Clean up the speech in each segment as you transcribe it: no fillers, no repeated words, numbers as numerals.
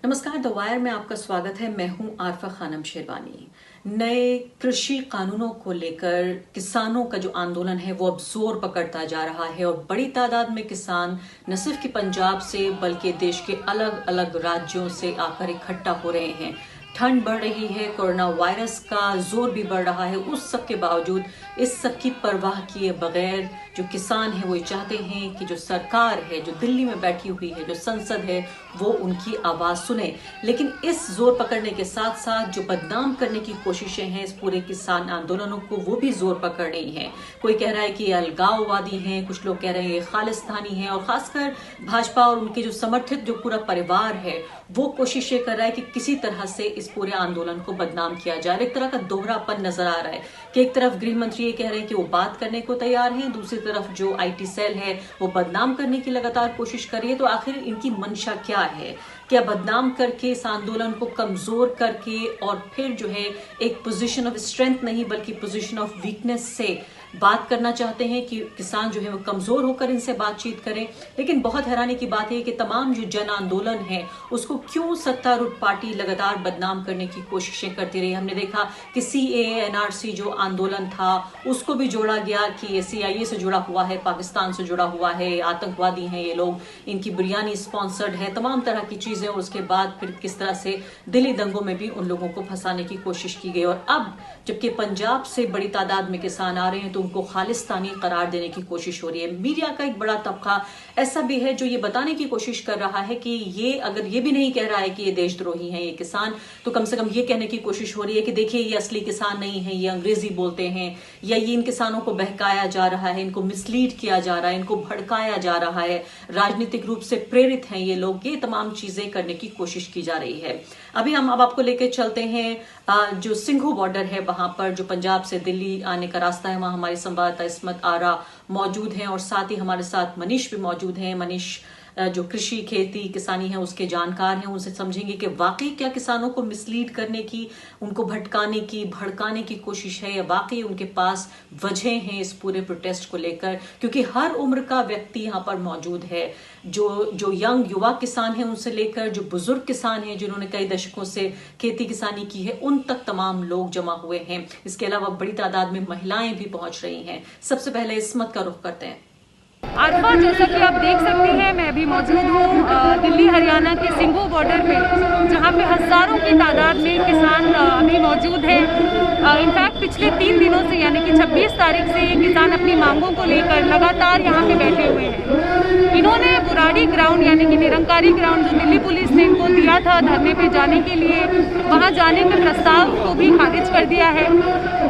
नमस्कार, the wire में आपका स्वागत है। मैं हूं आरफा खानम शेरवानी। नए कृषि कानूनों को लेकर किसानों का जो आंदोलन है वो अब जोर पकड़ता जा रहा है और बड़ी तादाद में किसान न सिर्फ कि पंजाब से बल्कि देश के अलग अलग राज्यों से आकर इकट्ठा हो रहे हैं। ठंड बढ़ रही है, कोरोना वायरस का जोर भी बढ़ रहा है। उस सब के बावजूद इस सब की परवाह किए बगैर जो किसान है वो ये चाहते हैं कि जो सरकार है, जो दिल्ली में बैठी हुई है, जो संसद है, वो उनकी आवाज सुने। लेकिन इस जोर पकड़ने के साथ साथ जो बदनाम करने की कोशिशें हैं इस पूरे किसान आंदोलनों को, वो भी जोर पकड़ रही हैं। कोई कह रहा है कि ये अलगाववादी हैं, कुछ लोग कह रहे हैं ये खालिस्तानी हैं, और खासकर भाजपा और उनके जो समर्थित जो पूरा परिवार है वो कोशिशें कर रहा है कि किसी तरह से इस पूरे आंदोलन को बदनाम किया जाए। एक तरह का दोहरापन नजर आ रहा है कि एक तरफ गृह मंत्री ये कह रहे हैं कि वो बात करने को तैयार हैं, दूसरी तरफ जो आईटी सेल है वो बदनाम करने की लगातार कोशिश कर रही है। तो आखिर इनकी मंशा क्या है? क्या बदनाम करके इस आंदोलन को कमजोर करके और फिर जो है एक पोजीशन ऑफ स्ट्रेंथ नहीं बल्कि पोजीशन ऑफ वीकनेस से बात करना चाहते हैं कि किसान जो है वो कमजोर होकर इनसे बातचीत करें? लेकिन बहुत हैरानी की बात है कि तमाम जो जन आंदोलन है उसको क्यों सत्तारूढ़ पार्टी लगातार बदनाम करने की कोशिशें करती रही। हमने देखा कि सीएए एनआरसी जो आंदोलन था उसको भी जोड़ा गया कि ये सीआईए से जुड़ा हुआ है, पाकिस्तान से जुड़ा हुआ है, आतंकवादी हैं ये लोग, इनकी बिरयानी स्पॉन्सर्ड है, तमाम तरह की चीजें। और उसके बाद फिर किस तरह से दिल्ली दंगों में भी उन लोगों को फंसाने की कोशिश की गई। और अब जबकि पंजाब से बड़ी तादाद में किसान आ रहे हैं तो उनको खालिस्तानी करार देने की कोशिश हो रही है। मीडिया का एक बड़ा तबका ऐसा भी है जो ये बताने की कोशिश कर रहा है कि ये अगर ये भी नहीं कह रहा है कि ये देशद्रोही हैं ये किसान, तो कम से कम ये कहने की कोशिश हो रही है कि देखिए ये असली किसान नहीं है, ये अंग्रेजी बोलते हैं, या ये इन किसानों को बहकाया जा रहा है, इनको मिसलीड किया जा रहा है, इनको भड़काया जा रहा है, राजनीतिक रूप से प्रेरित हैं ये लोग। ये तमाम चीजें करने की कोशिश की जा रही है। अभी हम अब आपको लेकर चलते हैं जो सिंघू बॉर्डर है वहां पर, जो पंजाब से दिल्ली आने का रास्ता है, वहां हमारी संवाददाता इस्मत आरा मौजूद हैं और साथ ही हमारे साथ मनीष भी मौजूद हैं। मनीष जो कृषि खेती किसानी है उसके जानकार हैं, उनसे समझेंगे कि वाकई क्या किसानों को मिसलीड करने की, उनको भटकाने की, भड़काने की कोशिश है, या वाकई उनके पास वजह हैं इस पूरे प्रोटेस्ट को लेकर। क्योंकि हर उम्र का व्यक्ति यहाँ पर मौजूद है, जो यंग युवा किसान है उनसे लेकर जो बुजुर्ग किसान हैं जिन्होंने कई दशकों से खेती किसानी की है, उन तक तमाम लोग जमा हुए हैं। इसके अलावा बड़ी तादाद में महिलाएं भी पहुंच रही हैं। सबसे पहले इस्मत का रुख करते हैं। आरफा, जैसा कि आप देख सकते हैं मैं अभी मौजूद हूँ दिल्ली हरियाणा के सिंघू बॉर्डर पे, जहाँ पे हज़ारों की तादाद में किसान अभी मौजूद हैं। इनफैक्ट पिछले 3 दिनों से यानी कि 26 तारीख से ये किसान अपनी मांगों को लेकर लगातार यहाँ पे बैठे हुए हैं। इन्होंने बुराड़ी ग्राउंड यानी कि निरंकारी ग्राउंड जो दिल्ली पुलिस ने इनको दिया था धरने पे जाने के लिए, वहाँ जाने के प्रस्ताव को भी खारिज कर दिया है।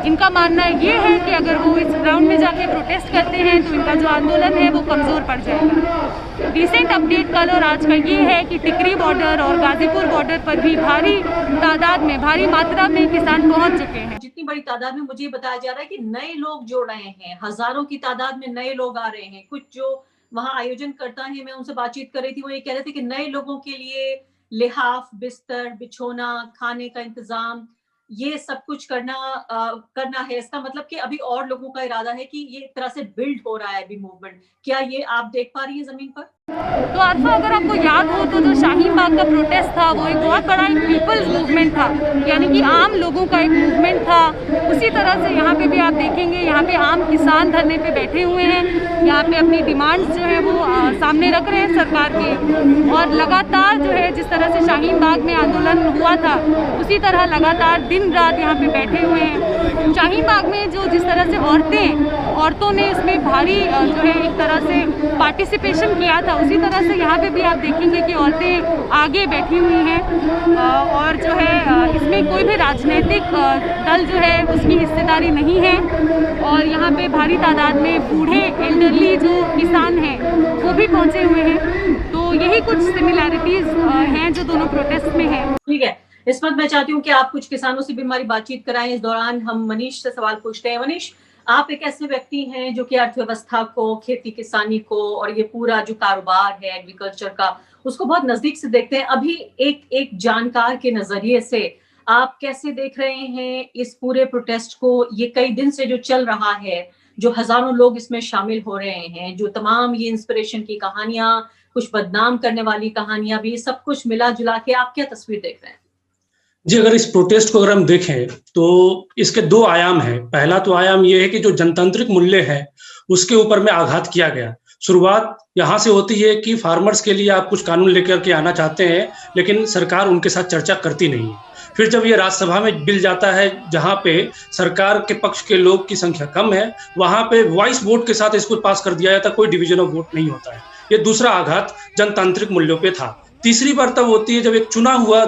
इनका मानना ये है कि अगर वो इस ग्राउंड में जाके प्रोटेस्ट करते हैं तो इनका जो आंदोलन है वो कमज़ोर पड़ जाएगा। रिसेंट अपडेट कल और आज का ये है कि टिकरी बॉर्डर और गाजीपुर बॉर्डर पर भी भारी तादाद में, भारी मात्रा में किसान पहुंच चुके हैं। जितनी बड़ी तादाद में मुझे बताया जा रहा है कि नए लोग जुड़ रहे हैं, हजारों की तादाद में नए लोग आ रहे हैं। कुछ जो वहां आयोजन करता है, मैं उनसे बातचीत कर रही थी, वो ये कह रहे थे कि नए लोगों के लिए लिहाफ, बिस्तर, बिछोना, खाने का इंतजाम, ये सब कुछ करना है। इसका मतलब कि अभी और लोगों का इरादा है कि ये एक तरह से बिल्ड हो रहा है अभी मूवमेंट। क्या ये आप देख पा रही हैं जमीन पर? तो आरफा, अगर आपको याद हो तो जो शाहीन बाग का प्रोटेस्ट था वो एक बहुत बड़ा एक पीपल्स मूवमेंट था, यानी कि आम लोगों का एक मूवमेंट था। उसी तरह से यहाँ पे भी आप देखेंगे, यहाँ पे आम किसान धरने पे बैठे हुए हैं, यहाँ पे अपनी डिमांड्स जो है वो सामने रख रहे हैं सरकार के। और लगातार जो है जिस तरह से शाहीन बाग में आंदोलन हुआ था उसी तरह लगातार दिन रात यहाँ पे बैठे हुए हैं। शाहीन बाग में जो जिस तरह से औरतों ने इसमें भारी जो है एक तरह से पार्टिसिपेशन किया था, उसी तरह से यहाँ पे भी आप देखेंगे कि औरतें आगे बैठी हुई हैं। और जो है इसमें कोई भी राजनीतिक दल जो है उसकी हिस्सेदारी नहीं है। और यहाँ पे भारी तादाद में बूढ़े एल्डरली जो किसान हैं वो भी पहुँचे हुए हैं। तो यही कुछ सिमिलैरिटीज हैं जो दोनों प्रोटेस्ट में हैं। ठीक है, इस वक्त मैं चाहती हूँ कि आप कुछ किसानों से भी हमारी बातचीत कराएं। इस दौरान हम मनीष से सवाल पूछते हैं। मनीष, आप एक ऐसे व्यक्ति हैं जो कि अर्थव्यवस्था को, खेती किसानी को और ये पूरा जो कारोबार है एग्रीकल्चर का, उसको बहुत नजदीक से देखते हैं। अभी एक जानकार के नजरिए से आप कैसे देख रहे हैं इस पूरे प्रोटेस्ट को? ये कई दिन से जो चल रहा है, जो हजारों लोग इसमें शामिल हो रहे हैं, जो तमाम ये इंस्पिरेशन की कहानियां कुछ बदनाम करने वाली कहानियां भी, सब कुछ मिला जुला के आप क्या तस्वीर देख रहे हैं? जी, अगर इस प्रोटेस्ट को अगर हम देखें तो इसके 2 आयाम हैं। पहला तो आयाम ये है कि जो जनतांत्रिक मूल्य है, उसके ऊपर में आघात किया गया। शुरुआत यहाँ से होती है कि फार्मर्स के लिए आप कुछ कानून लेकर के आना चाहते हैं, लेकिन सरकार उनके साथ चर्चा करती नहीं है। फिर जब ये राज्यसभा में बिल जाता है, जहाँ पे सरकार के पक्ष के लोग की संख्या कम है, वहाँ पे वॉइस वोट के साथ इसको पास कर दिया जाता है, कोई डिवीजन ऑफ वोट नहीं होता है। ये दूसरा आघात जनतांत्रिक मूल्यों पे था। तीसरी बार तब होती है जब एक चुना हुआ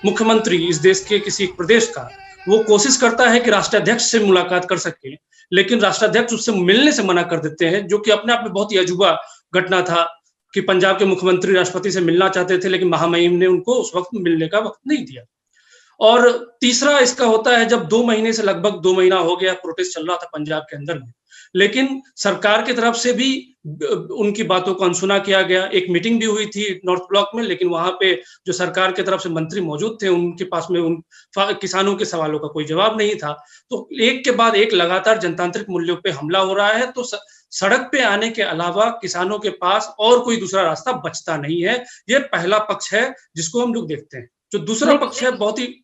मुख्यमंत्री इस देश के किसी एक प्रदेश का, वो कोशिश करता है कि राष्ट्राध्यक्ष से मुलाकात कर सके, लेकिन राष्ट्राध्यक्ष उससे मिलने से मना कर देते हैं, जो कि अपने आप में बहुत ही अजूबा घटना था कि पंजाब के मुख्यमंत्री राष्ट्रपति से मिलना चाहते थे, लेकिन महामहिम ने उनको उस वक्त मिलने का वक्त नहीं दिया। और तीसरा इसका होता है जब 2 महीने से लगभग 2 महीना हो गया प्रोटेस्ट चल रहा था पंजाब के अंदर में, लेकिन सरकार की तरफ से भी उनकी बातों को अनसुना किया गया। एक मीटिंग भी हुई थी नॉर्थ ब्लॉक में, लेकिन वहां पे जो सरकार की तरफ से मंत्री मौजूद थे, उनके पास में उन किसानों के सवालों का कोई जवाब नहीं था। तो एक के बाद एक लगातार जनतांत्रिक मूल्यों पे हमला हो रहा है, तो सड़क पे आने के अलावा किसानों के पास और कोई दूसरा रास्ता बचता नहीं है। ये पहला पक्ष है जिसको हम लोग देखते हैं। जो दूसरा पक्ष है बहुत ही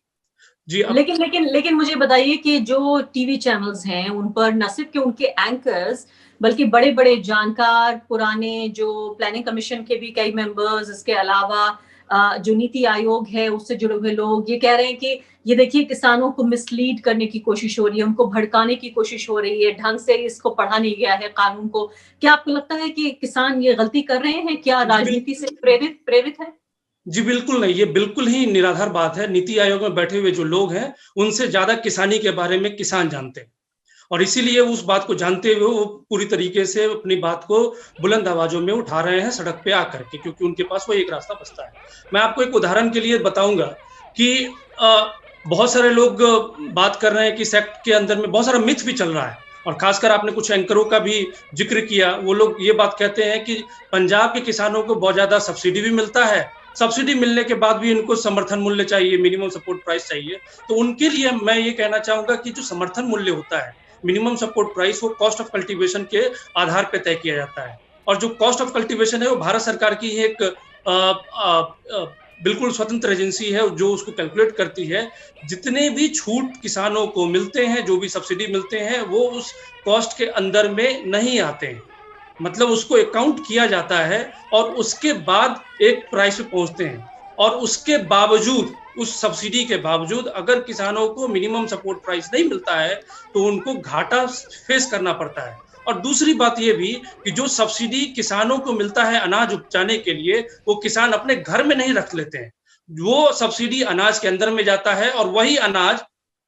जी लेकिन मुझे बताइए कि जो टीवी चैनल्स हैं उन पर न सिर्फ कि उनके एंकर्स, बल्कि बड़े बड़े जानकार, पुराने जो प्लानिंग कमीशन के भी कई मेंबर्स, इसके अलावा जो नीति आयोग है उससे जुड़े हुए लोग ये कह रहे हैं कि ये देखिए किसानों को मिसलीड करने की कोशिश हो रही है, उनको भड़काने की कोशिश हो रही है, ढंग से इसको पढ़ा नहीं गया है कानून को। क्या आपको लगता है कि किसान ये गलती कर रहे हैं? क्या राजनीति से प्रेरित है? जी बिल्कुल नहीं, ये बिल्कुल ही निराधार बात है। नीति आयोग में बैठे हुए जो लोग हैं, उनसे ज्यादा किसानी के बारे में किसान जानते हैं, और इसीलिए उस बात को जानते हुए वो पूरी तरीके से अपनी बात को बुलंद आवाजों में उठा रहे हैं सड़क पे आकर के, क्योंकि उनके पास वो एक रास्ता बचता है। मैं आपको एक उदाहरण के लिए बताऊंगा कि बहुत सारे लोग बात कर रहे हैं कि इस एक्ट के अंदर में बहुत सारा मिथ भी चल रहा है, और खासकर आपने कुछ एंकरों का भी जिक्र किया। वो लोग ये बात कहते हैं कि पंजाब के किसानों को बहुत ज्यादा सब्सिडी भी मिलता है, सब्सिडी मिलने के बाद भी इनको समर्थन मूल्य चाहिए, मिनिमम सपोर्ट प्राइस चाहिए। तो उनके लिए मैं ये कहना चाहूंगा कि जो समर्थन मूल्य होता है, मिनिमम सपोर्ट प्राइस, वो कॉस्ट ऑफ कल्टीवेशन के आधार पर तय किया जाता है, और जो कॉस्ट ऑफ कल्टीवेशन है वो भारत सरकार की एक बिल्कुल स्वतंत्र एजेंसी है जो उसको कैलकुलेट करती है। जितने भी छूट किसानों को मिलते हैं, जो भी सब्सिडी मिलते हैं, वो उस कॉस्ट के अंदर में नहीं आते हैं, मतलब उसको अकाउंट किया जाता है और उसके बाद एक प्राइस पे पहुंचते हैं। और उसके बावजूद, उस सब्सिडी के बावजूद अगर किसानों को मिनिमम सपोर्ट प्राइस नहीं मिलता है तो उनको घाटा फेस करना पड़ता है। और दूसरी बात ये भी कि जो सब्सिडी किसानों को मिलता है अनाज उपजाने के लिए, वो किसान अपने घर में नहीं रख लेते हैं, वो सब्सिडी अनाज के अंदर में जाता है, और वही अनाज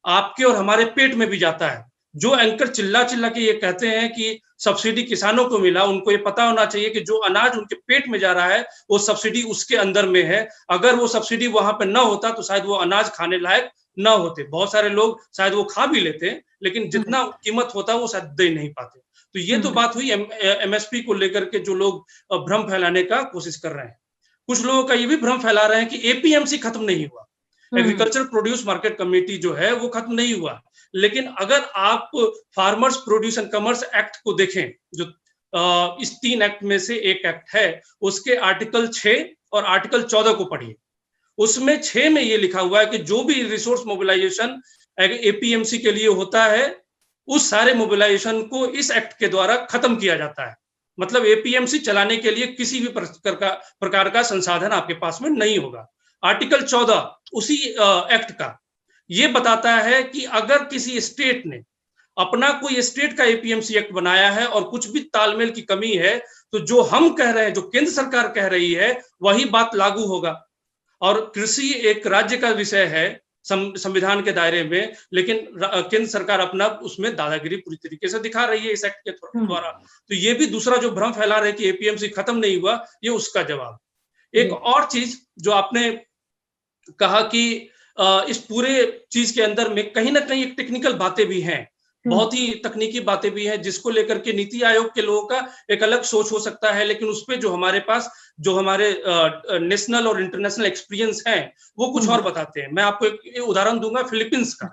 आपके और हमारे पेट में भी जाता है। जो एंकर चिल्ला चिल्ला के ये कहते हैं कि सब्सिडी किसानों को मिला, उनको ये पता होना चाहिए कि जो अनाज उनके पेट में जा रहा है वो सब्सिडी उसके अंदर में है। अगर वो सब्सिडी वहां पे ना होता तो शायद वो अनाज खाने लायक ना होते। बहुत सारे लोग शायद वो खा भी लेते, लेकिन जितना कीमत होता वो शायद दे नहीं पाते। तो ये तो बात हुई एमएसपी को लेकर के जो लोग भ्रम फैलाने का कोशिश कर रहे हैं। कुछ लोगों का ये भी भ्रम फैला रहे हैं कि एपीएमसी खत्म नहीं हुआ, एग्रीकल्चर प्रोड्यूस मार्केट कमेटी जो है वो खत्म नहीं हुआ। लेकिन अगर आप farmers produce and commerce act को देखें, जो इस 3 एक्ट में से एक एक्ट है, उसके आर्टिकल 6 और आर्टिकल 14 को पढ़िए। उसमें 6 में ये लिखा हुआ है कि जो भी रिसोर्स मोबिलाइजेशन एपीएमसी के लिए होता है, उस सारे मोबिलाइजेशन को इस एक्ट के द्वारा खत्म किया जाता है। मतलब एपीएमसी चलाने के लिए किसी भी प्रकार का संसाधन आपके पास में नहीं होगा। आर्टिकल 14 उसी एक्ट का ये बताता है कि अगर किसी स्टेट ने अपना कोई स्टेट का एपीएमसी एक्ट बनाया है और कुछ भी तालमेल की कमी है, तो जो हम कह रहे हैं, जो केंद्र सरकार कह रही है, वही बात लागू होगा। और कृषि एक राज्य का विषय है संविधान के दायरे में, लेकिन केंद्र सरकार अपना उसमें दादागिरी पूरी तरीके से दिखा रही है इस एक्ट के द्वारा। तो ये भी दूसरा जो भ्रम फैला रहे कि एपीएमसी खत्म नहीं हुआ, ये उसका जवाब। एक और चीज जो आपने कहा कि इस पूरे चीज के अंदर में कहीं ना कहीं एक टेक्निकल बातें भी हैं, बहुत ही तकनीकी बातें भी हैं, जिसको लेकर के नीति आयोग के लोगों का एक अलग सोच हो सकता है, लेकिन उस पे जो हमारे पास जो हमारे नेशनल और इंटरनेशनल एक्सपीरियंस हैं वो कुछ और बताते हैं। मैं आपको एक उदाहरण दूंगा फिलीपींस का।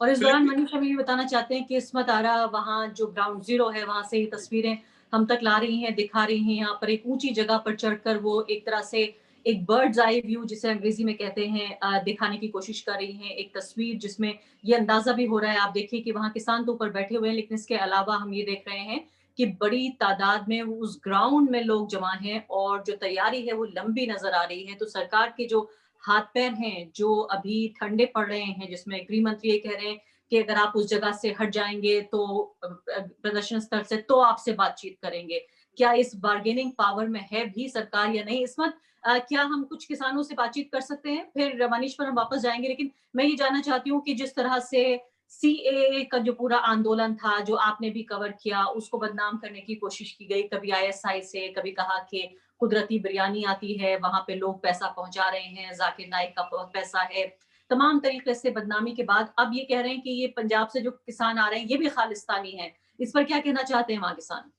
और इस दौरान मनीष हम ये बताना चाहते हैं कि किस्मत आरा, वहाँ जो ग्राउंड जीरो है, वहां से ही तस्वीरें हम तक ला रही हैं, दिखा रही हैं। यहाँ पर एक ऊंची जगह पर चढ़कर वो एक तरह से एक बर्ड्स आई व्यू जिसे अंग्रेजी में कहते हैं दिखाने की कोशिश कर रही हैं। एक तस्वीर जिसमें ये अंदाजा भी हो रहा है, आप देखिए कि वहाँ किसान तो ऊपर बैठे हुए हैं, लेकिन इसके अलावा हम ये देख रहे हैं कि बड़ी तादाद में उस ग्राउंड में लोग जमा हैं और जो तैयारी है वो लंबी नजर आ रही है। तो सरकार के जो हाथ पैर हैं जो अभी ठंडे पड़ रहे हैं, जिसमें गृह मंत्री ये कह रहे हैं कि अगर आप उस जगह से हट जाएंगे तो प्रदर्शन स्थल से तो आपसे बातचीत करेंगे। क्या इस बार्गेनिंग पावर में है भी सरकार या नहीं? इस वक्त क्या हम कुछ किसानों से बातचीत कर सकते हैं? फिर मनीष पर हम वापस जाएंगे, लेकिन मैं ये जानना चाहती हूँ कि जिस तरह से सीएए का जो पूरा आंदोलन था जो आपने भी कवर किया, उसको बदनाम करने की कोशिश की गई, कभी आईएसआई से, कभी कहा कि कुदरती बिरयानी आती है, वहां पे लोग पैसा पहुंचा रहे हैं, जाकिर नाइक का पैसा है, तमाम तरीके से बदनामी के बाद अब ये कह रहे हैं कि ये पंजाब से जो किसान आ रहे हैं ये भी खालिस्तानी हैं। इस पर क्या कहना चाहते हैं वहां किसान?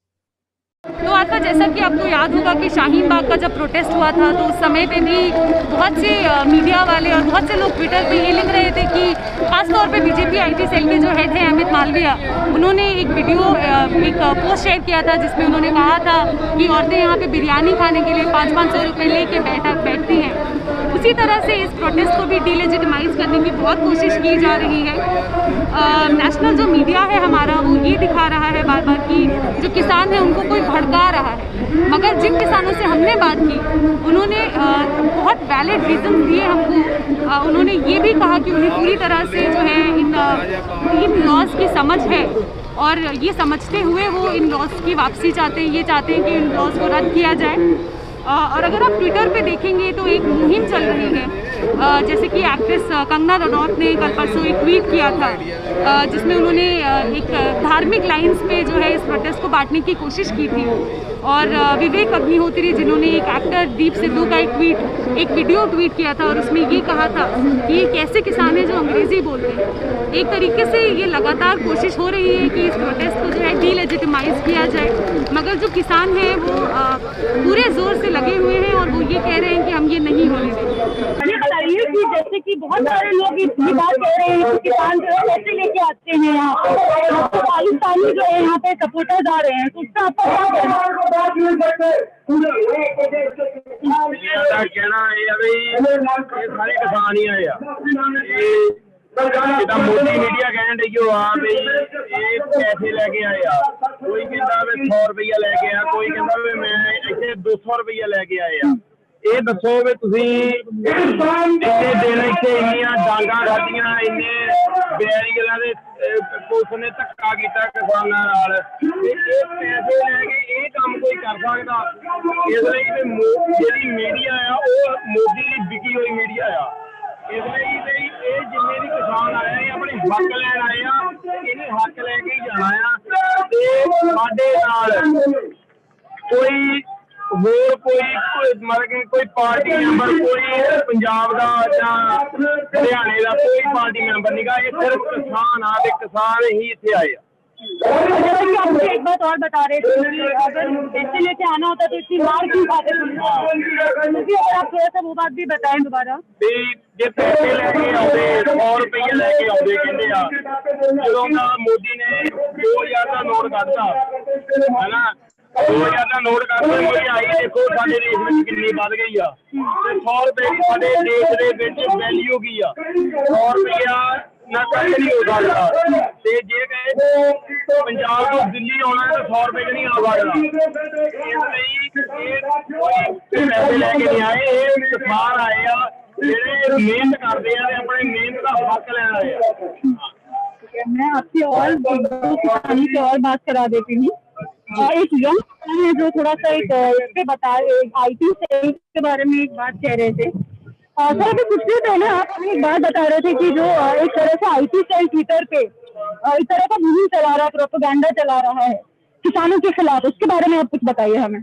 तो आस्था, जैसा कि आपको याद होगा कि शाहीन बाग का जब प्रोटेस्ट हुआ था तो उस समय पे भी बहुत से मीडिया वाले और बहुत से लोग ट्विटर पे ये लिख रहे थे कि खासतौर पे बीजेपी आईटी सेल के जो हेड हैं अमित मालविया, उन्होंने एक वीडियो एक पोस्ट शेयर किया था जिसमें उन्होंने कहा था कि औरतें यहाँ पे बिरयानी खाने के लिए 500-500 रुपये लेके बैठती हैं। उसी तरह से इस प्रोटेस्ट को भी डीलेजिटिमाइज करने की बहुत कोशिश की जा रही है। नेशनल जो मीडिया है हमारा वो ये दिखा रहा है बार बार कि जो किसान हैं उनको कोई भड़का रहा है, मगर जिन किसानों से हमने बात की उन्होंने बहुत वैलिड रीजन दिए हमको। उन्होंने ये भी कहा कि उन्हें पूरी तरह से जो है इन लॉज की समझ है और ये समझते हुए वो इन लॉज की वापसी चाहते हैं, ये चाहते हैं कि इन लॉज को रद्द किया जाए। और अगर आप ट्विटर पे देखेंगे तो एक मुहिम चल रही है, जैसे कि एक्ट्रेस कंगना रनौत ने कल परसों एक ट्वीट किया था जिसमें उन्होंने एक धार्मिक लाइंस पे जो है इस प्रोटेस्ट को बांटने की कोशिश की थी। और विवेक अग्निहोत्री जिन्होंने एक एक्टर दीप सिद्धू का एक वीडियो ट्वीट किया था और उसमें ये कहा था कि ये कैसे किसान हैं जो अंग्रेज़ी बोलते हैं। एक तरीके से ये लगातार कोशिश हो रही है कि इस प्रोटेस्ट को जो है डीलेजिटिमाइज किया जाए, मगर जो किसान हैं वो पूरे जोर से लगे हुए हैं और वो ये कह रहे हैं कि हम ये नहीं होने देंगे। ये बताइए कि जैसे कि बहुत सारे लोग ये बात कह रहे हैं कि किसान जो है पैसे लेके आते हैं यहाँ पे, पाकिस्तानी जो है यहाँ पे सपोर्टर्स आ रहे हैं, तो उसका आपका क्या कहना है? कहना है भाई सारे किसान ही आए जिदा मोदी मीडिया कहन रही हो आ भाई ये पैसे लेके आए आ, कोई कहता वे 100 रुपया लेके आया, कोई कहता वे मैं इतने 200 रुपया लेके आए आ। ये दसो भी तुसीं इन्ने दिन इतने इन्नियां डांगा खादियां, इन्ने बैरीगलां दे पुलिस ने धक्का किया किसानां नाल, पैसे लैके ये काम कोई कर सकदा? इसलिए जिहड़ी मीडिया आ वो मोदी दी बिकी हुई मीडिया आ। इसलिए ये जिन्ने भी किसान आए हैं अपने हक लैन आए हैं, इन्हें हक लैके ही जाना है। ते साडे नाल कोई होर कोई मतलब कि कोई पार्टी मैंबर, कोई पंजाब का या हरियाणे का कोई पार्टी मैंबर नहीं गा, ये सिर्फ किसान आ, किसान ही इतने आए। जैसे कि आपको एक बात और बता रहे थे कि अगर पैसे लेके आना होता तो इतनी मार क्यों खाते थे? अगर आप थोड़ा सा वो बात भी बताएं दोबारा। जे पैसे लैके आते 100 रुपये लैके आते कहते आ, जो मोदी ने 2000 का नोट कढ़ता है ना, 2000 का नोट करते महंगाई देखो साडे देश में कितनी बढ़ गई आ, 100 रुपये की साडे देश के वैल्यू की आ, 100 रुपया ना कहीं नहीं हो सकता। ते जे कहे पंजाब तो दिल्ली आना है तो 100 रुपये नहीं आ सकता। पैसे लैके नहीं आए, ये किसान आए आ जेडे मेहनत करते हैं अपने मेहनत का हक लेना है। मैं आपसे और किसानी से और बात करा देती हूँ। एक यंग है जो थोड़ा सा एक इस पे बता आईटी सेल के बारे में एक बात कह रहे थे। सर अभी कुछ दिन पहले आप हमें एक बात बता रहे थे कि जो एक तरह से आईटी सेल ट्विटर पे इस तरह का मुहिम चला रहा है, प्रोपेगेंडा चला रहा है किसानों के खिलाफ, उसके बारे में आप कुछ बताइए हमें।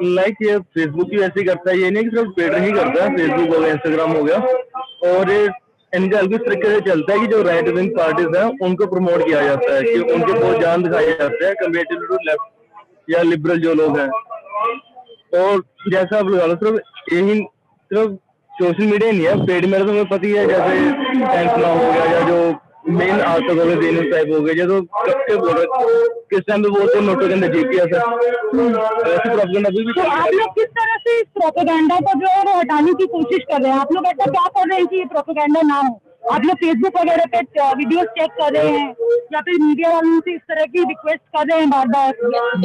लाइक ये फेसबुक ही ऐसे करता है, ये नहीं कि सिर्फ ट्विटर ही करता है, फेसबुक हो गया, इंस्टाग्राम हो गया, और इनका इस तरीके से चलता है कि जो राइट विंग पार्टीज हैं उनको प्रमोट किया जाता है, कि उनके बहुत जान दिखाए जाते हैं कंपेरेटिव टू लेफ्ट या लिबरल जो लोग हैं। और जैसा आप लगा लो सिर्फ सोशल मीडिया नहीं है, पेड मीडिया तो हमें पता ही है, जैसे टाइम्स नाउ हो गया या जो मेन आर्टिकल हो गए, देने टाइप हो गए, जो कब के बोल रहे, किस टाइम पे बोलते हैं नोटों के अंदर जीपीएस है, ऐसे प्रोपेगेंडा अभी भी तो आप लोग किस तरह से इस प्रोपेगेंडा को जो है वो हटाने की कोशिश कर रहे हैं? आप लोग ऐसा क्या कर रहे हैं कि ये प्रोपेगेंडा ना हो? आप लोग फेसबुक वगैरह पे वीडियोस चेक कर रहे हैं या फिर मीडिया वालों से इस तरह की रिक्वेस्ट कर रहे हैं बार बार?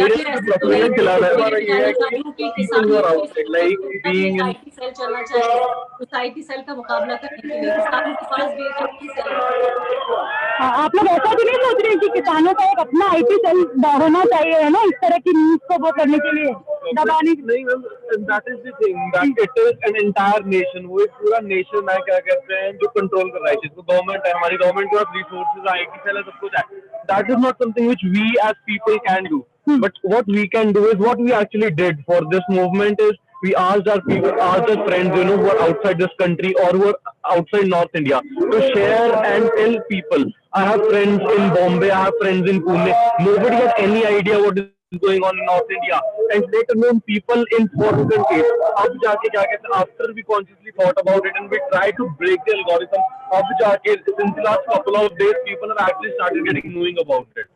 या फिर ऐसे तो नहीं प्रोपेगेंडा चला रहा है ये है कि कि किसानों को like being in IT cell चलना चाहिए, उस आईटी सेल का मुकाबला करने के लिए किसानों के पास भी एक आईटी सेल है। हाँ, आप लोग ऐसा भी नहीं सोच रहे कि किसानों का एक अपना आईटी सेल होना चाहिए, है ना, इस तरह की न्यूज को वो करने के लिए, दबाने के लिए? नहीं, that is the thing that it is an entire nation, वो एक पूरा नेशन है, क्या कहते हैं, जो कंट्रोल कर रहा है जिसको गवर्नमेंट है, हमारी गवर्नमेंट के पास रिसोर्सेज आईटी सेल है, सब कुछ है. That is not something which we as people can do, but what we can do is what we actually did for this movement is we asked our people, asked our friends, who are outside this country or who are outside North India, to share and tell people. I have friends in Bombay, I have friends in Pune. Nobody has any idea what is going on in North India. And later known people in foreign countries. अब जाके क्या कहते हैं, after we consciously thought about it and we tried to break the algorithm, अब जाके since the last couple of days people have actually started getting knowing about it.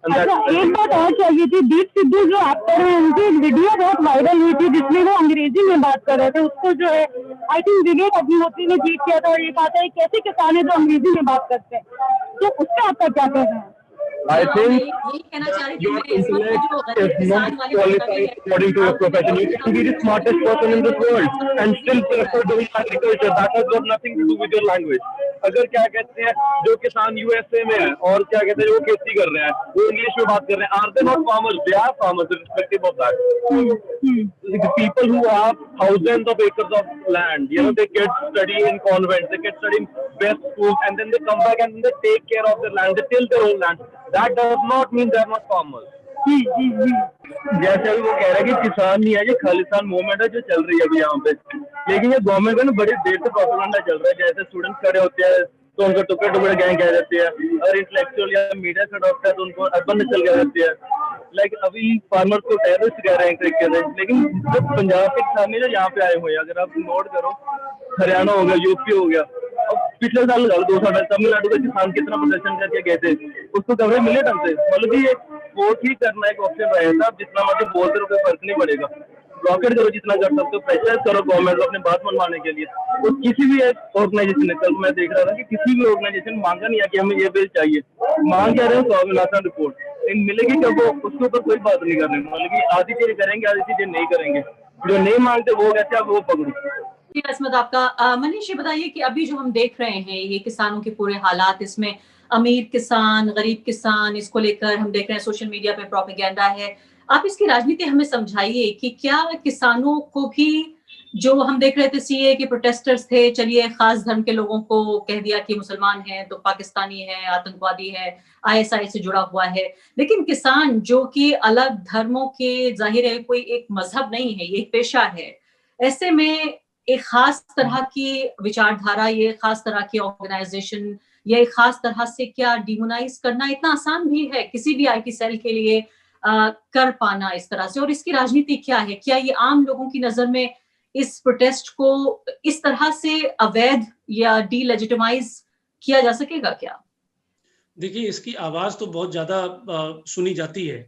अच्छा, एक बात और चाहिए थी, दीप सिद्धू जो एक्टर है उनकी एक वीडियो बहुत वायरल हुई थी जिसमें वो अंग्रेजी में बात कर रहे थे, उसको जो है आई थिंक विवेक अग्निहोत्री ने ट्वीट किया था और ये कहा था कैसे किसान है जो अंग्रेजी में बात करते हैं, तो उसका आपका क्या कहना है? I think यही कहना चाह रही थी your मैं, इस वक्त intellect जो is किसान not वाले qualified according to your profession. You can be the smartest person in this world and still prefer doing agriculture. That has got nothing to do with your language. अगर क्या कहते हैं जो किसान USA में है और क्या कहते हैं जो खेती कर रहे हैं वो इंग्लिश में बात कर रहे हैं, are they not farmers? They are farmers irrespective of that. The people who have thousands of acres of land, they get study in convents, they get study in best schools, and then they come back and they take care of their land, they till their own land. That does not mean they are not farmers. जैसे अभी वो कह रहे हैं कि किसान नहीं है, ये खालिस्तान मूवमेंट है जो चल रही है अभी यहाँ पे, लेकिन ये गवर्नमेंट का ना बड़ी देर से प्रोपेगेंडा चल रहा है. जैसे स्टूडेंट्स खड़े होते हैं तो उनको टुकड़े टुकड़े गैंग कह देते हैं, अगर इंटेलेक्चुअल या मीडिया खड़ा होता है तो उनको अर्बन नस्ल कह देते हैं. लाइक अभी फार्मर्स को टेररिस्ट कह रहे हैं एक तरीके से, लेकिन जो पंजाब के किसान जो यहाँ पे आए हुए हैं, अगर आप नोट करो, हरियाणा हो गया, यूपी हो गया, अब पिछले साल लगा लो 2 साल तमिलनाडु के किसान कितना प्रदर्शन करके गए थे, उसको कवरेज मिले ढंग से. मतलब कि वोट ही करना एक ऑप्शन रहेगा, जितना मतलब बोलते रहो कोई फर्क नहीं पड़ेगा. ब्लॉकेट करो जितना कर सकते हो, प्रेशर करो गवर्नमेंट को अपने बात मनवाने के लिए. तो किसी भी ऑर्गेनाइजेशन ने, कल मैं देख रहा था कि किसी भी ऑर्गेनाइजेशन मांगा नहीं है कि हमें ये बिल चाहिए, मांग क्या रहे हैं स्वामीनाथन रिपोर्ट, लेकिन मिलेगी कब वो, उसके ऊपर कोई बात नहीं कर रहे. मतलब कि आधी चीजें करेंगे, आधी चीजें नहीं करेंगे, जो नहीं मांगते वो कहते हैं वो पकड़ो. असमत आपका मनीष, ये बताइए कि अभी जो हम देख रहे हैं ये किसानों के पूरे हालात, इसमें अमीर किसान, गरीब किसान, इसको लेकर हम देख रहे हैं सोशल मीडिया पे प्रोपेगेंडा है. आप इसकी राजनीति हमें समझाइए कि क्या किसानों को भी, जो हम देख रहे थे सीए के प्रोटेस्टर्स थे, चलिए खास धर्म के लोगों को कह दिया कि मुसलमान हैं तो पाकिस्तानी है, आतंकवादी है, आईएसआई से जुड़ा हुआ है, लेकिन किसान जो कि अलग धर्मों के, जाहिर है कोई एक मजहब नहीं है, ये एक पेशा है, ऐसे में एक खास तरह की विचारधारा, ये खास तरह की ऑर्गेनाइजेशन, ये एक खास तरह से क्या डिमोनाइज करना इतना आसान भी है किसी भी आईटी सेल के लिए कर पाना इस तरह से? और इसकी राजनीति क्या है? क्या ये आम लोगों की नजर में इस प्रोटेस्ट को इस तरह से अवैध या डीलेजिटिमाइज किया जा सकेगा क्या? देखिए, इसकी आवाज तो बहुत ज्यादा सुनी जाती है.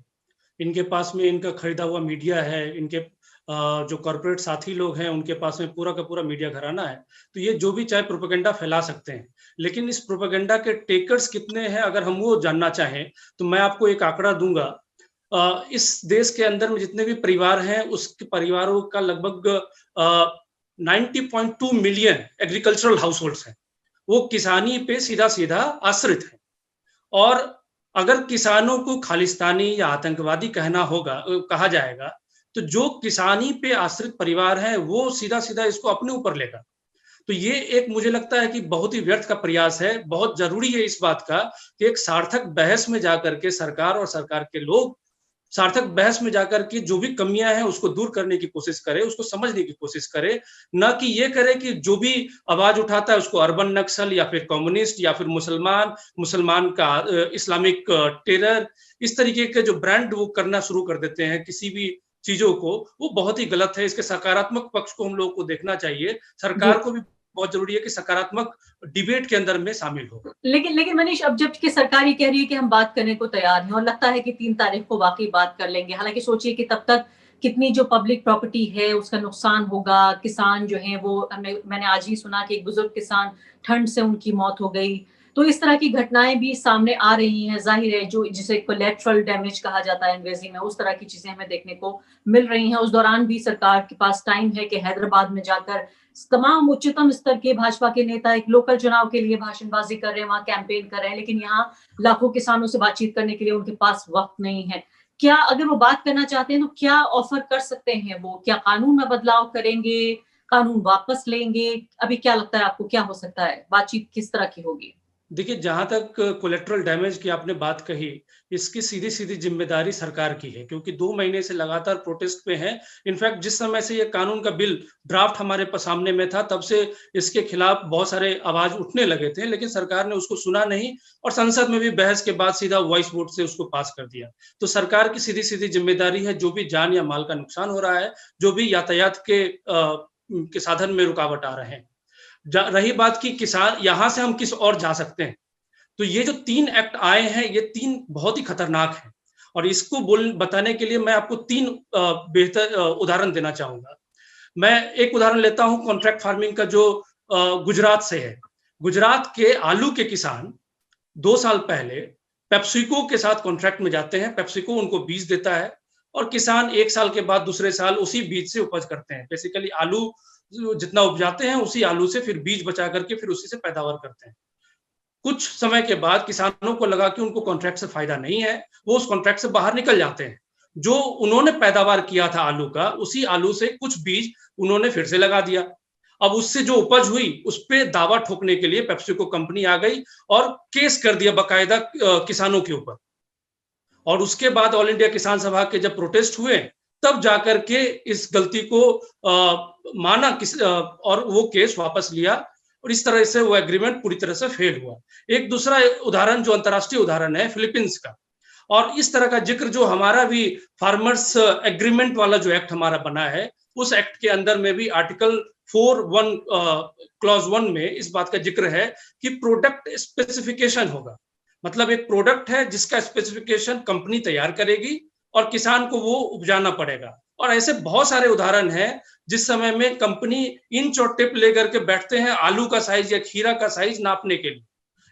इनके पास में इनका खरीदा हुआ मीडिया है, इनके जो कॉर्पोरेट साथी लोग हैं उनके पास में पूरा का पूरा मीडिया घराना है, तो ये जो भी चाहे प्रोपेगेंडा फैला सकते हैं. लेकिन इस प्रोपेगेंडा के टेकर्स कितने हैं, अगर हम वो जानना चाहें तो मैं आपको एक आंकड़ा दूंगा. इस देश के अंदर में जितने भी परिवार हैं, उसके परिवारों का लगभग 90.2 मिलियन एग्रीकल्चरल हाउसहोल्ड्स हैं, वो किसानी पे सीधा सीधा आश्रित हैं. और अगर किसानों को खालिस्तानी या आतंकवादी कहा जाएगा, तो जो किसानी पे आश्रित परिवार है वो सीधा सीधा इसको अपने ऊपर लेगा. तो ये एक, मुझे लगता है कि बहुत ही व्यर्थ का प्रयास है. बहुत जरूरी है इस बात का कि एक सार्थक बहस में जाकर के सरकार और सरकार के लोग सार्थक बहस में जाकर के जो भी कमियां हैं उसको दूर करने की कोशिश करे, उसको समझने की कोशिश करे, ना कि ये करे कि जो भी आवाज उठाता है उसको अर्बन नक्सल या फिर कम्युनिस्ट या फिर मुसलमान का इस्लामिक टेरर, इस तरीके के जो ब्रांड वो करना शुरू कर देते हैं किसी भी चीजों को, वो बहुत ही गलत है. इसके सकारात्मक पक्ष को हम लोगों को देखना चाहिए. सरकार को भी बहुत जरूरी है कि सकारात्मक डिबेट के अंदर में शामिल हो। लेकिन मनीष, अब जबकि सरकार ये कह रही है कि हम बात करने को तैयार हैं और लगता है कि 3 तारीख को वाकई बात कर लेंगे, हालांकि सोचिए कि तब तक कितनी जो पब्लिक प्रॉपर्टी है उसका नुकसान होगा, किसान जो है वो, मैंने आज ही सुना कि एक बुजुर्ग किसान ठंड से उनकी मौत हो गई। तो इस तरह की घटनाएं भी सामने आ रही हैं, जाहिर है जो जिसे कोलैटरल डैमेज कहा जाता है अंग्रेजी में, उस तरह की चीजें हमें देखने को मिल रही हैं। उस दौरान भी सरकार के पास टाइम है कि हैदराबाद में जाकर तमाम उच्चतम स्तर के भाजपा के नेता एक लोकल चुनाव के लिए भाषणबाजी कर रहे हैं, वहां कैंपेन कर रहे हैं, लेकिन यहाँ लाखों किसानों से बातचीत करने के लिए उनके पास वक्त नहीं है। क्या अगर वो बात करना चाहते हैं तो क्या ऑफर कर सकते हैं वो? क्या कानून में बदलाव करेंगे, कानून वापस लेंगे? अभी क्या लगता है आपको, क्या हो सकता है, बातचीत किस तरह की होगी? देखिए, जहां तक कोलेट्रल डैमेज की आपने बात कही, इसकी सीधी सीधी जिम्मेदारी सरकार की है, क्योंकि 2 महीने से लगातार प्रोटेस्ट पे हैं। इनफैक्ट जिस समय से ये कानून का बिल ड्राफ्ट हमारे सामने में था, तब से इसके खिलाफ बहुत सारे आवाज उठने लगे थे, लेकिन सरकार ने उसको सुना नहीं और संसद में भी बहस के बाद सीधा वॉइस वोट से उसको पास कर दिया। तो सरकार की सीधी सीधी जिम्मेदारी है, जो भी जान या माल का नुकसान हो रहा है, जो भी यातायात के साधन में रुकावट आ रहे हैं। रही बात की किसान यहां से हम किस और जा सकते हैं, तो ये जो 3 एक्ट आए हैं, ये 3 बहुत ही खतरनाक हैं और इसको बताने के लिए मैं आपको 3 बेहतर उदाहरण देना चाहूंगा। मैं एक उदाहरण लेता हूं कॉन्ट्रैक्ट फार्मिंग का, जो गुजरात से है। गुजरात के आलू के किसान 2 साल पहले पेप्सिको के साथ कॉन्ट्रैक्ट में जाते हैं। पेप्सिको उनको बीज देता है और किसान 1 साल के बाद दूसरे साल उसी बीज से उपज करते हैं। बेसिकली आलू जितना उपजाते हैं उसी आलू से फिर बीज बचा करके फिर उसी से पैदावार करते हैं। कुछ समय के बाद किसानों को लगा कि उनको कॉन्ट्रैक्ट से फायदा नहीं है, वो उस कॉन्ट्रैक्ट से बाहर निकल जाते हैं। जो उन्होंने पैदावार किया था आलू का, उसी आलू से कुछ बीज उन्होंने फिर से लगा दिया। अब उससे जो उपज हुई उस पे दावा ठोकने के लिए पेप्सिको कंपनी आ गई और केस कर दिया बाकायदा किसानों के ऊपर। और उसके बाद ऑल इंडिया किसान सभा के जब प्रोटेस्ट हुए, तब जाकर के इस गलती को माना और वो केस वापस लिया और इस तरह से वो एग्रीमेंट पूरी तरह से फेल हुआ। एक दूसरा उदाहरण जो अंतर्राष्ट्रीय उदाहरण है फिलीपींस का, और इस तरह का जिक्र जो हमारा भी फार्मर्स एग्रीमेंट वाला जो एक्ट हमारा बना है, उस एक्ट के अंदर में भी आर्टिकल 4(1) क्लॉज 1 में इस बात का जिक्र है कि प्रोडक्ट स्पेसिफिकेशन होगा। मतलब एक प्रोडक्ट है जिसका स्पेसिफिकेशन कंपनी तैयार करेगी और किसान को वो उपजाना पड़ेगा। और ऐसे बहुत सारे उदाहरण हैं जिस समय में कंपनी इंच और टिप लेकर के बैठते हैं आलू का साइज या खीरा का साइज नापने के लिए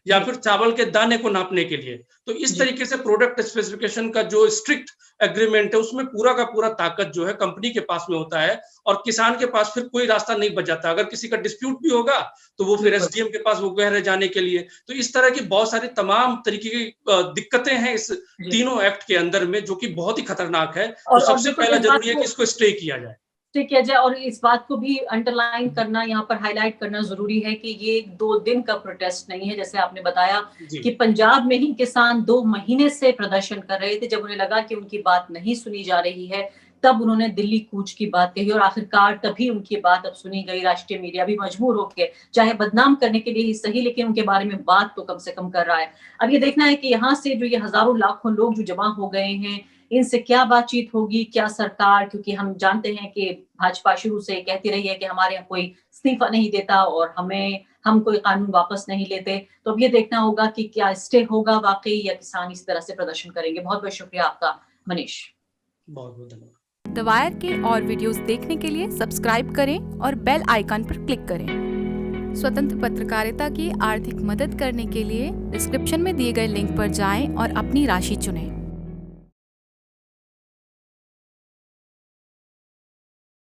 या फिर चावल के दाने को नापने के लिए। तो इस तरीके से प्रोडक्ट स्पेसिफिकेशन का जो स्ट्रिक्ट एग्रीमेंट है, उसमें पूरा का पूरा ताकत जो है कंपनी के पास में होता है और किसान के पास फिर कोई रास्ता नहीं बच जाता। अगर किसी का डिस्प्यूट भी होगा तो वो फिर एसडीएम के पास वो गए रह जाने के लिए। तो इस तरह की बहुत सारी तमाम तरीके की दिक्कतें हैं इस तीनों एक्ट के अंदर में, जो कि बहुत ही खतरनाक है। तो सबसे पहला जरूरी है कि इसको स्टे किया जाए, किया जाए। और इस बात को भी अंडरलाइन करना, यहाँ पर हाईलाइट करना जरूरी है कि ये 2 दिन का प्रोटेस्ट नहीं है। जैसे आपने बताया कि पंजाब में ही किसान 2 महीने से प्रदर्शन कर रहे थे। जब उन्हें लगा कि उनकी बात नहीं सुनी जा रही है, तब उन्होंने दिल्ली कूच की बात कही और आखिरकार तभी उनकी बात अब सुनी गई। राष्ट्रीय मीडिया भी मजबूर होकर, चाहे बदनाम करने के लिए ही सही, लेकिन उनके बारे में बात तो कम से कम कर रहा है। अब ये देखना है कि यहाँ से जो ये हजारों लाखों लोग जो जमा हो गए हैं, इनसे क्या बातचीत होगी, क्या सरकार, क्योंकि हम जानते हैं कि भाजपा शुरू से कहती रही है कि हमारे यहाँ कोई इस्तीफा नहीं देता और हम कोई कानून वापस नहीं लेते। तो अब ये देखना होगा कि क्या स्टे होगा वाकई या किसान इस तरह से प्रदर्शन करेंगे। बहुत बहुत शुक्रिया आपका मनीष। बहुत बहुत धन्यवाद। द वायर के और वीडियोस देखने के लिए सब्सक्राइब करें और बेल आइकन पर क्लिक करें। स्वतंत्र पत्रकारिता की आर्थिक मदद करने के लिए डिस्क्रिप्शन में दिए गए लिंक पर जाएं और अपनी राशि चुनें।